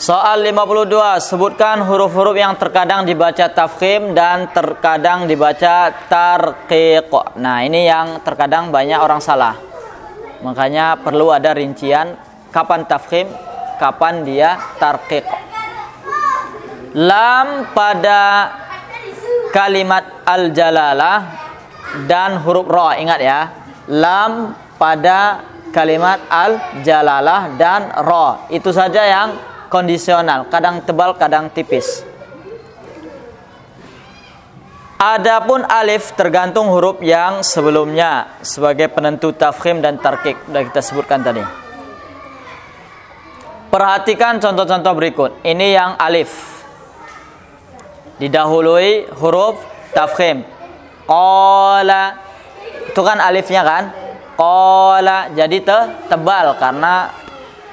Soal 52, sebutkan huruf-huruf yang terkadang dibaca tafkhim dan terkadang dibaca tarqiq. Nah, ini yang terkadang banyak orang salah. Makanya perlu ada rincian kapan tafkhim, kapan dia tarqiq. Lam pada kalimat al-jalalah dan huruf ra, ingat ya. Lam pada kalimat al-jalalah dan ra. Itu saja yang kondisional, kadang tebal, kadang tipis. Adapun alif tergantung huruf yang sebelumnya sebagai penentu tafkhim dan tarqiq, sudah kita sebutkan tadi. Perhatikan contoh-contoh berikut. Ini yang alif didahului huruf tafkhim. Qala, itu kan alifnya kan? Qala, jadi tebal karena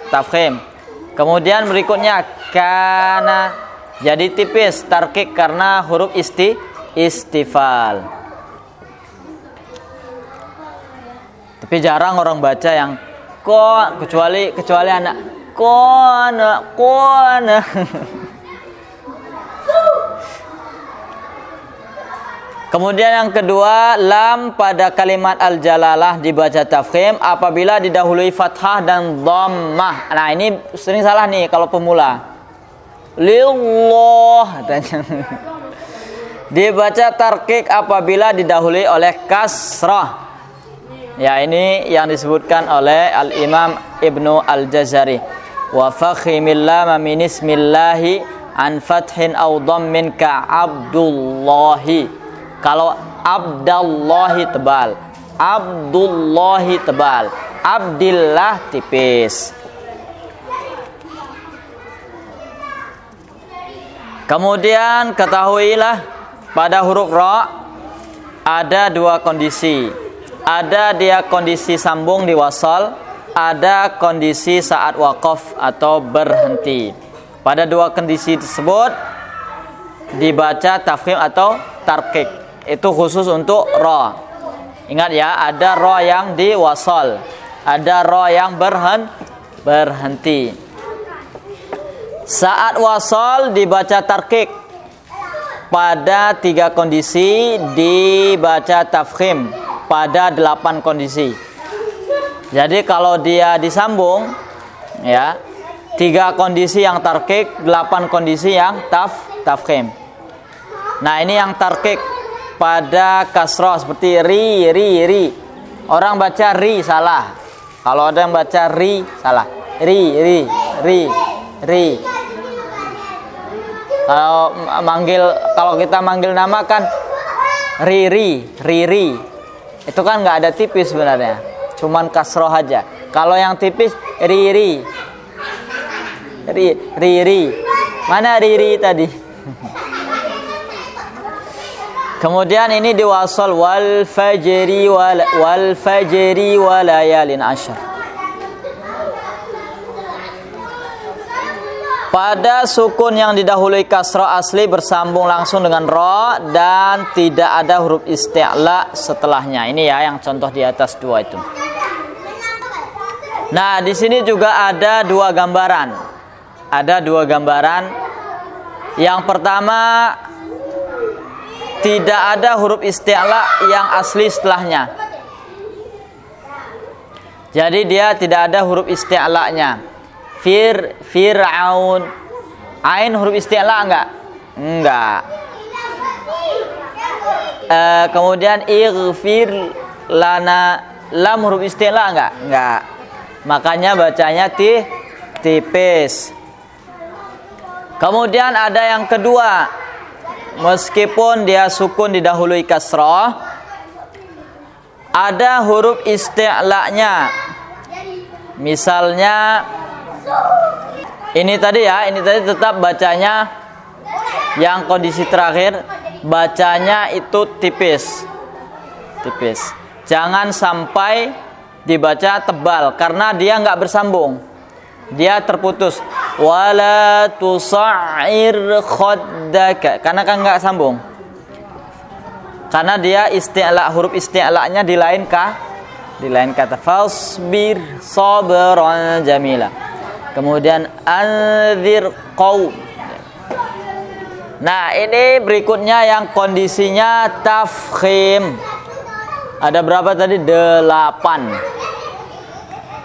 tafkhim. Kemudian berikutnya kana, jadi tipis, tarqiq karena huruf istifal. Tapi jarang orang baca yang kecuali anak kona. Kemudian yang kedua, lam pada kalimat al-jalalah dibaca tafkhim apabila didahului fathah dan dhammah. Nah, ini sering salah nih kalau pemula. Lillah dibaca tarqiq apabila didahului oleh kasrah. Ya, ini yang disebutkan oleh Al-Imam Ibnu Al-Jazari. Wa fakhimil lam min ismillahi an fathin aw dhammin ka Abdullahi. Kalau Abdallahi tebal, Abdullahi tebal, Abdillah tipis. Kemudian ketahuilah pada huruf ra ada dua kondisi. Ada dia kondisi sambung di wasal, ada kondisi saat waqaf atau berhenti. Pada dua kondisi tersebut dibaca tafkhim atau tarqiq. Itu khusus untuk ra. Ingat ya, ada ra yang di wasal, ada ra yang berhenti. Saat wasal dibaca tarqiq. Pada 3 kondisi dibaca tafkhim. Pada 8 kondisi. Jadi kalau dia disambung, ya, 3 kondisi yang tarqiq, 8 kondisi yang tafkhim. Nah, ini yang tarqiq pada kasroh seperti ri. Orang baca ri salah. Kalau ada yang baca ri salah. Ri. Kalau kita manggil nama kan Riri. Itu kan nggak ada tipis sebenarnya. Cuman kasroh aja. Kalau yang tipis Riri. Mana Riri tadi? Kemudian ini diwasal wal fajri wa layalin ashar. Pada sukun yang didahului kasrah asli bersambung langsung dengan ra dan tidak ada huruf isti'la setelahnya. Ini ya yang contoh di atas 2 itu. Nah, di sini juga ada 2 gambaran. Ada 2 gambaran. Yang pertama, tidak ada huruf isti'la yang asli setelahnya. Jadi dia tidak ada huruf isti'lanya. Fir'aun. Ain huruf isti'la enggak? Enggak. Kemudian ighfir lana, lam huruf isti'la enggak? Enggak. Makanya bacanya tipis. Kemudian ada yang kedua. Meskipun dia sukun didahului kasrah, ada huruf isti'la'nya. Misalnya ini tadi tetap bacanya yang kondisi terakhir bacanya itu tipis. Jangan sampai dibaca tebal karena dia nggak bersambung. Dia terputus. Wala tusa'ir khaddaka, karena kan nggak sambung. Karena dia huruf isti'la'nya di lain kata. Fasbir sabran jamila. Kemudian anzir qaum. Nah, ini berikutnya yang kondisinya tafkhim. Ada berapa tadi? 8.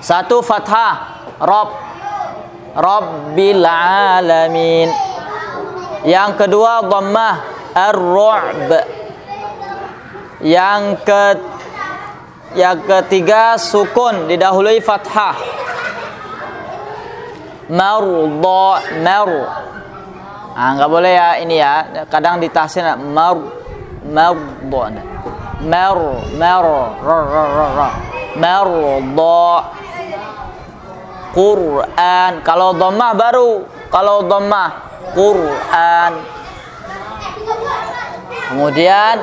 1 fathah, Rabbil alamin. Yang kedua dhammah, ar-ru'b. Yang ketiga sukun didahului fathah, marda. Nggak boleh ya ini ya. Kadang ditahsin marda. Quran. Kalau dhammah baru. Kalau dhammah Quran. Kemudian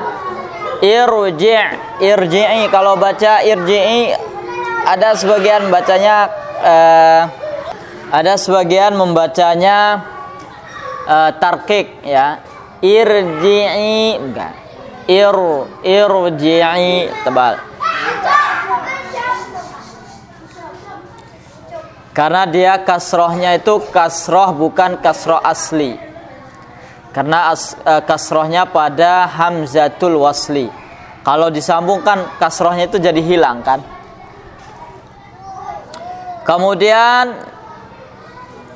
irji'i. Kalau baca irji'i, ada sebagian bacanya ada sebagian membacanya tarkik ya. Irji'i enggak. Irji'i tebal. Karena dia kasrohnya itu kasroh bukan kasroh asli. Karena kasrohnya pada hamzatul wasli. Kalau disambungkan kasrohnya itu jadi hilang kan. Kemudian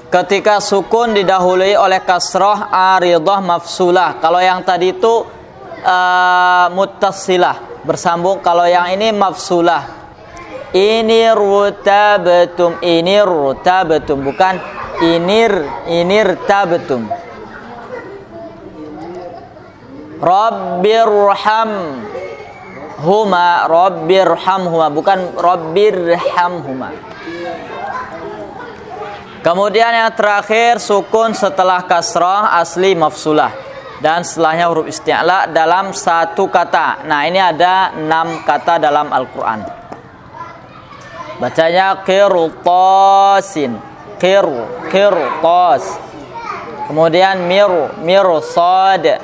ketika sukun didahului oleh kasroh aridah mafsulah. Kalau yang tadi itu muttasilah bersambung. Kalau yang ini mafsulah. Ini rutabtum bukan inir tabtum. Rabbirhamhuma bukan rabbirhamhuma. Kemudian yang terakhir sukun setelah kasrah asli mafsulah dan setelahnya huruf isti'la dalam satu kata. Nah, ini ada 6 kata dalam Al-Qur'an. Bacanya qirtasin, qirtas. Kemudian mirsad.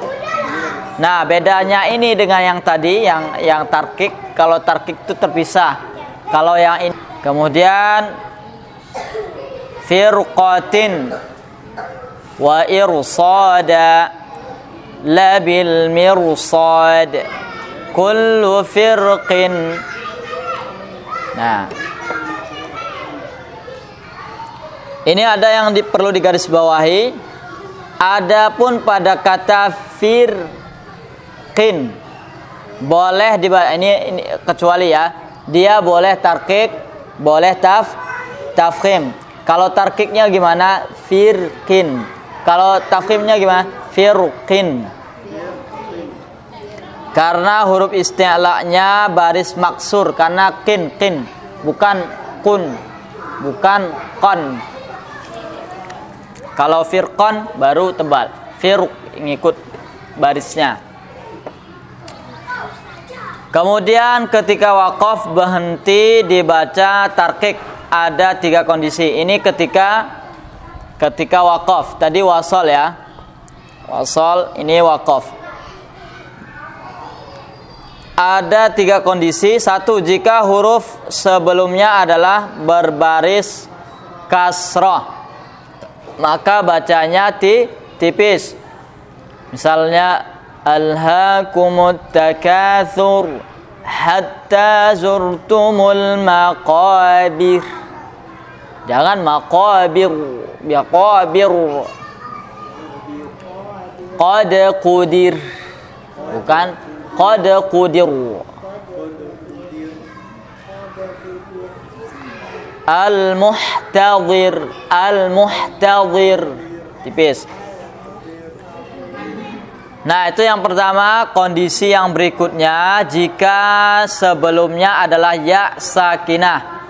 Nah, bedanya ini dengan yang tadi yang tarkik. Kalau tarkik itu terpisah. Kalau yang ini kemudian firqatin wa irsada labil mirsad kullu firqin. Nah, ini ada yang perlu digarisbawahi. Adapun pada kata firqin boleh ini kecuali ya, dia boleh tarkik, boleh tafkhim. Kalau tarkiknya gimana? Firqin. Kalau tafkhimnya gimana? Firqin. Karena huruf isti'la'nya baris maksur, karena kin bukan kun, bukan kon. Kalau firqan baru tebal, firq ngikut barisnya. Kemudian ketika waqaf berhenti dibaca tarkik, ada 3 kondisi. Ini ketika waqaf. Tadi wasol ya. Wasol, ini waqaf. Ada 3 kondisi. 1, jika huruf sebelumnya adalah berbaris kasrah, maka bacanya tipis. Misalnya alhaakumut takatsur hatta zurtumul maqabir. Jangan maqabir, biaqabir. Qad qudir. Bukan qad qudir. Al-muhtadir tipis. Nah, itu yang pertama. Kondisi yang berikutnya, jika sebelumnya adalah ya sakinah.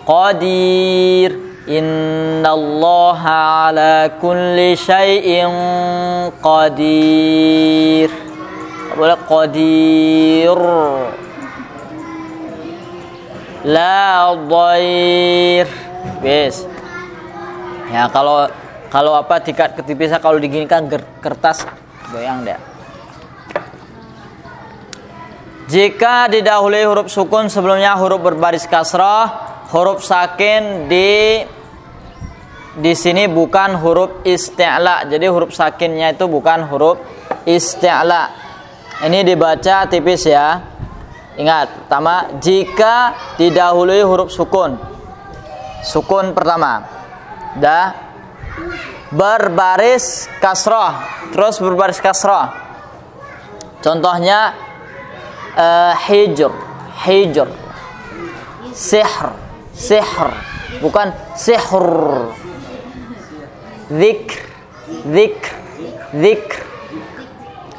Qadir, innallaha ala kulli syai'in qadir. Boleh qadir. La dhair. Bis. Ya, kalau apa tingkat ketipisnya kalau diginikan kertas goyang deh. Jika didahului huruf sukun sebelumnya huruf berbaris kasrah, huruf sakin di sini bukan huruf isti'la. Jadi huruf sakinnya itu bukan huruf isti'la. Ini dibaca tipis ya. Ingat, pertama jika didahului huruf sukun. Sukun pertama. Dah berbaris kasrah, terus berbaris kasrah. Contohnya hijr, hijr. Sihr, sihr, bukan sihr. Dzikr, dzikr, dzikr.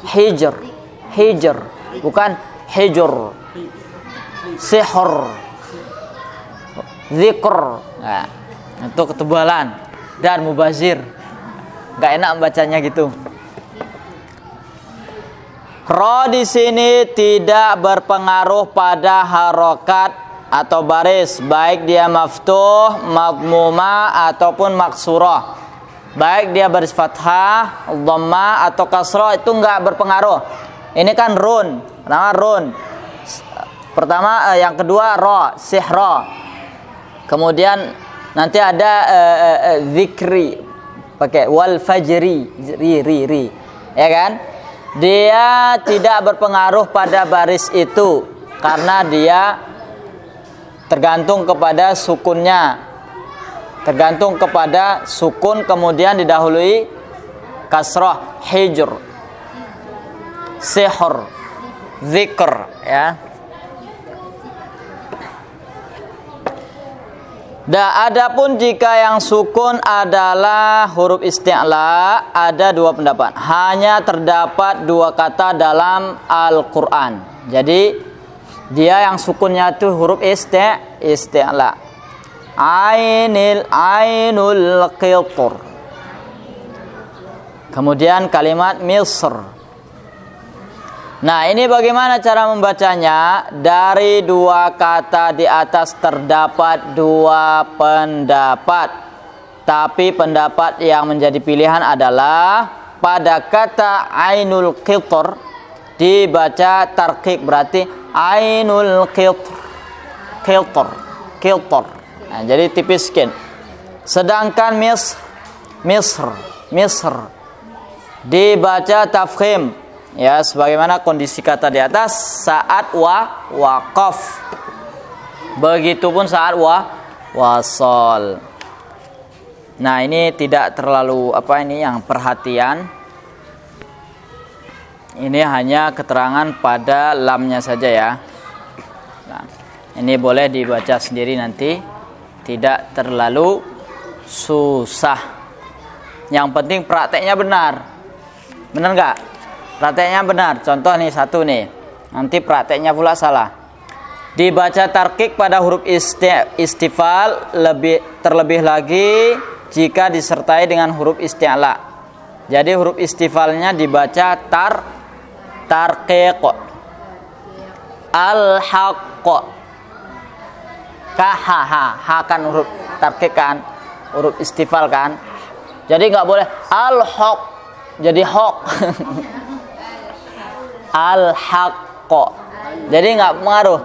Hijr, hijr, bukan hijr. Sihr, dzikr. Nah, itu ketebalan dan mubazir. Gak enak bacanya gitu. Ro di sini tidak berpengaruh pada harokat atau baris, baik dia maftuh, madmumah ataupun maksurah. Baik dia baris fathah, dhammah atau kasrah, itu enggak berpengaruh. Ini kan run, pertama run. Pertama yang kedua ro, sihra. Kemudian nanti ada zikri pakai wal fajri, ri. Ya kan? Dia tidak berpengaruh pada baris itu karena dia tergantung kepada sukunnya. Tergantung kepada sukun kemudian didahului kasrah, hijr, sihr, zikr, ya. Adapun jika yang sukun adalah huruf isti'la, ada dua pendapat. Hanya terdapat dua kata dalam Al-Quran. Jadi dia yang sukunnya itu huruf isti'la. Ainul qitr. Kemudian kalimat Misr. Nah, ini bagaimana cara membacanya? Dari dua kata di atas terdapat dua pendapat. Tapi pendapat yang menjadi pilihan adalah pada kata ainul qitr dibaca tarqiq, berarti ainul qitr, qitr, qitr. Nah, jadi tipiskan. Sedangkan Misr dibaca tafkhim. Ya, sebagaimana kondisi kata di atas saat waqaf. Begitupun saat wasol. Nah, ini tidak terlalu yang perhatian. Ini hanya keterangan pada lamnya saja ya. Nah, ini boleh dibaca sendiri nanti. Tidak terlalu susah. Yang penting prakteknya benar. Benar enggak? Prakteknya benar. Contoh nih satu nih. Nanti prakteknya pula salah. Dibaca tarqiq pada huruf istifal terlebih lagi jika disertai dengan huruf isti'la. Jadi huruf istifalnya dibaca tarqiq. Al-haqq. Ha kan huruf tarqiq kan? Huruf istifal kan? Jadi enggak boleh al-haqq. Jadi haq. Al-haqq. Jadi enggak pengaruh.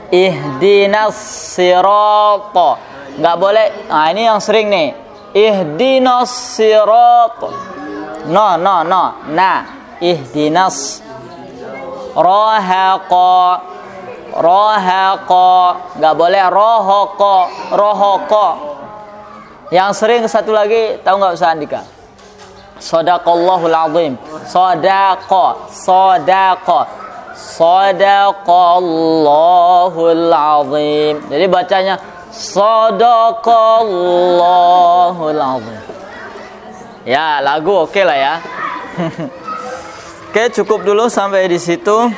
Ihdinas sirata. Enggak boleh. Nah, ini yang sering nih. Ihdinas sirata. No. Nah, ihdinas. Rahaqa. Enggak boleh rohaqa. Yang sering satu lagi, tahu enggak Ustaz Andika? Shadaqallahul azim. Shadaqallahul azim. Jadi bacanya Shadaqallahul azim. Ya, lagu oke lah ya. Oke, cukup dulu sampai di situ.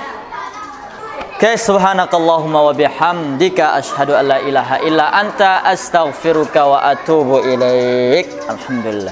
Oke, subhanakallahumma wa bihamdika asyhadu an la ilaha illa anta astaghfiruka wa atubu ilaik. Alhamdulillah.